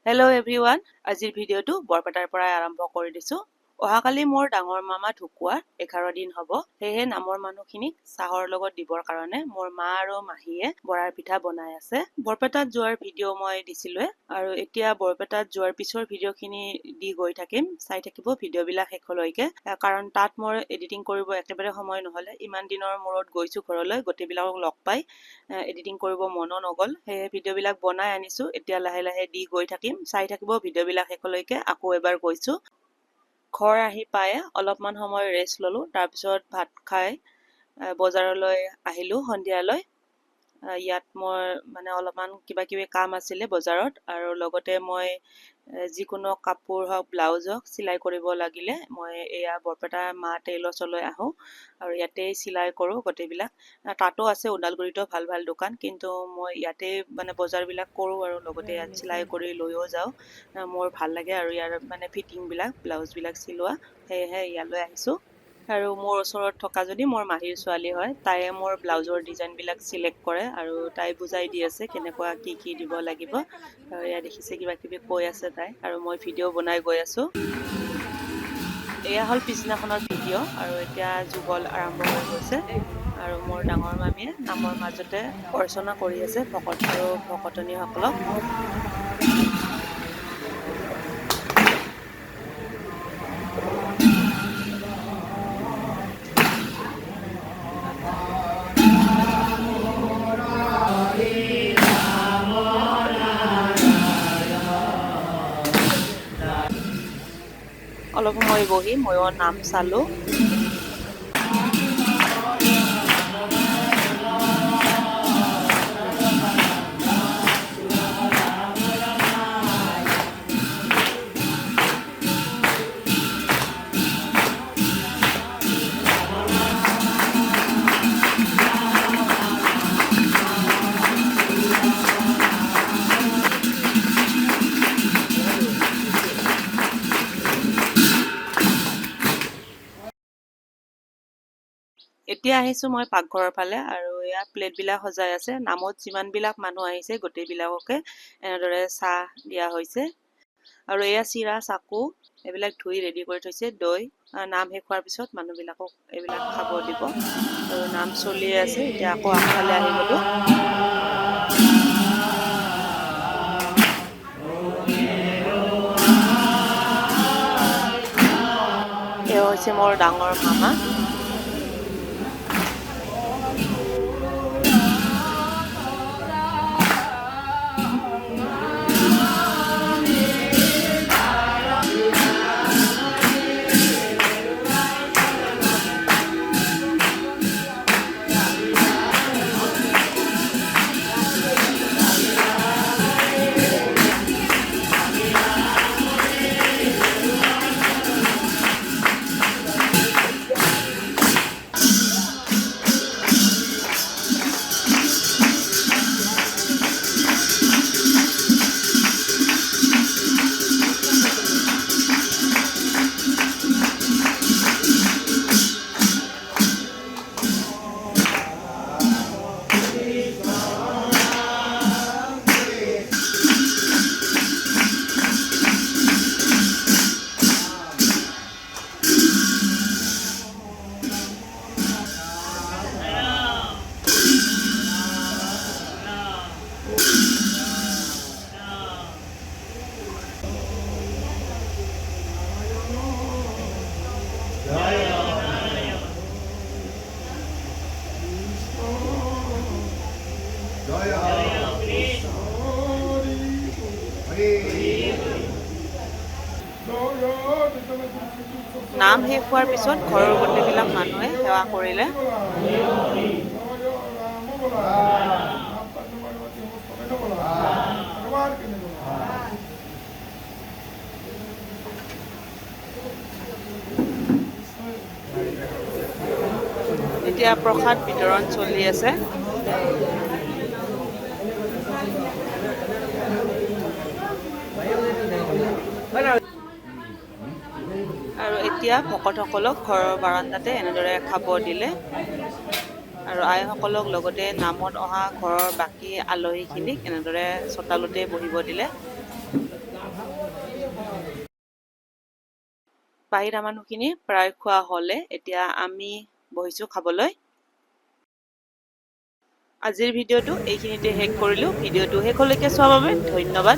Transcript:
Hello' everyone, আজিৰ ভিডিঅ'টো বৰপেটাৰ পৰাই আৰম্ভ কৰি দিছোঁ। অহাকালি মোৰ ডাঙৰ মামা ঢুকুৱাৰ 11 দিন হ'ব। সেয়েহে নামৰ মানুহখিনিক চাহৰ লগত দিবৰ কাৰণে মোৰ মা আৰু মাহীয়ে বৰাৰ পিঠা বনাই আছে। বৰপেটাত যোৱাৰ ভিডিঅ' মই দিছিলোৱে আৰু এতিয়া বৰপেটাত যোৱাৰ পিছৰ ভিডিঅ'খিনি দি গৈ থাকিম। চাই থাকিব ভিডিঅ'বিলাক শেষলৈকে, কাৰণ তাত মোৰ এডিটিং কৰিব একেবাৰে সময় নহ'লে। ইমান দিনৰ মূৰত গৈছোঁ ঘৰলৈ, গোটেইবিলাকক লগ পাই এডিটিং কৰিব মনো নগ'ল। সেয়ে ভিডিঅ'বিলাক বনাই আনিছোঁ। এতিয়া লাহে লাহে দি গৈ থাকিম, চাই থাকিব ভিডিঅ'বিলাক শেষলৈকে। আকৌ এবাৰ গৈছোঁ। ঘৰ আহি পাই অলপমান সময় ৰেষ্ট ল'লোঁ। তাৰপিছত ভাত খাই বজাৰলৈ আহিলোঁ সন্ধিয়ালৈ। ইয়াত মই অলপমান কিবা কিবি কাম আছিলে বজাৰত, আৰু লগতে মই যিকোনো কাপোৰ হওক, ব্লাউজ হওক চিলাই কৰিব লাগিলে মই এয়া বৰপেটা মা টেইলৰ্ছলৈ আহোঁ আৰু ইয়াতেই চিলাই কৰোঁ গোটেইবিলাক। তাতো আছে ওদালগুৰিতো ভাল ভাল দোকান, কিন্তু মই ইয়াতে বজাৰবিলাক কৰোঁ আৰু লগতে ইয়াত চিলাই কৰি লৈও যাওঁ। মোৰ ভাল লাগে আৰু ইয়াৰ ফিটিংবিলাক, ব্লাউজবিলাক চিলোৱা, সেয়েহে ইয়ালৈ আহিছোঁ। আৰু মোৰ ওচৰত থকা যদি মোৰ মাহীৰ ছোৱালী হয়, তাইয়ে মোৰ ব্লাউজৰ ডিজাইনবিলাক চিলেক্ট কৰে আৰু তাই বুজাই দি আছে কেনেকুৱা কি কি দিব লাগিব। আৰু এয়া দেখিছে কিবা কিবি কৈ আছে তাই, আৰু মই ভিডিঅ' বনাই গৈ আছোঁ। এয়া হ'ল পিছদিনাখনৰ ভিডিঅ', আৰু এতিয়া যুগল আৰম্ভ হৈ গৈছে। আৰু মোৰ ডাঙৰ মামীয়ে নামৰ মাজতে অৰ্চনা কৰি আছে ভকত আৰু ভকতনীসকলক। অলপ সময় বহি ময়ো নাম চালোঁ। এতিয়া আহিছোঁ মই পাকঘৰৰ ফালে, আৰু এয়া প্লেটবিলাক সজাই আছে। নামত যিমানবিলাক মানুহ আহিছে গোটেইবিলাককে এনেদৰে চাহ দিয়া হৈছে। আৰু এয়া চিৰা, চাকু এইবিলাক ধুই ৰেডি কৰি থৈছে। দৈ, নাম শেষ হোৱাৰ পিছত মানুহবিলাকক এইবিলাক খাব দিব। আৰু নাম চলিয়ে আছে। এতিয়া আকৌ আগফালে আহি গ'লোঁ। এওঁ হৈছে মোৰ ডাঙৰ মামা। নাম শেষ হোৱাৰ পিছত ঘৰৰ গোটেইবিলাক মানুহে সেৱা কৰিলে। এতিয়া প্ৰসাদ বিতৰণ চলি আছে। আৰু এতিয়া ভকতসকলক ঘৰৰ বাৰাণ্ডাতে এনেদৰে খাব দিলে। আৰু আইসকলক লগতে নামত অহা ঘৰৰ বাকী আলহীখিনিক এনেদৰে চোতালতে বহিব দিলে। বাহিৰা মানুহখিনি প্ৰায় খোৱা হ'লে এতিয়া আমি বহিছোঁ খাবলৈ। আজিৰ ভিডিঅ'টো এইখিনিতে শেষ কৰিলোঁ। ভিডিঅ'টো শেষলৈকে চোৱাৰ বাবে ধন্যবাদ।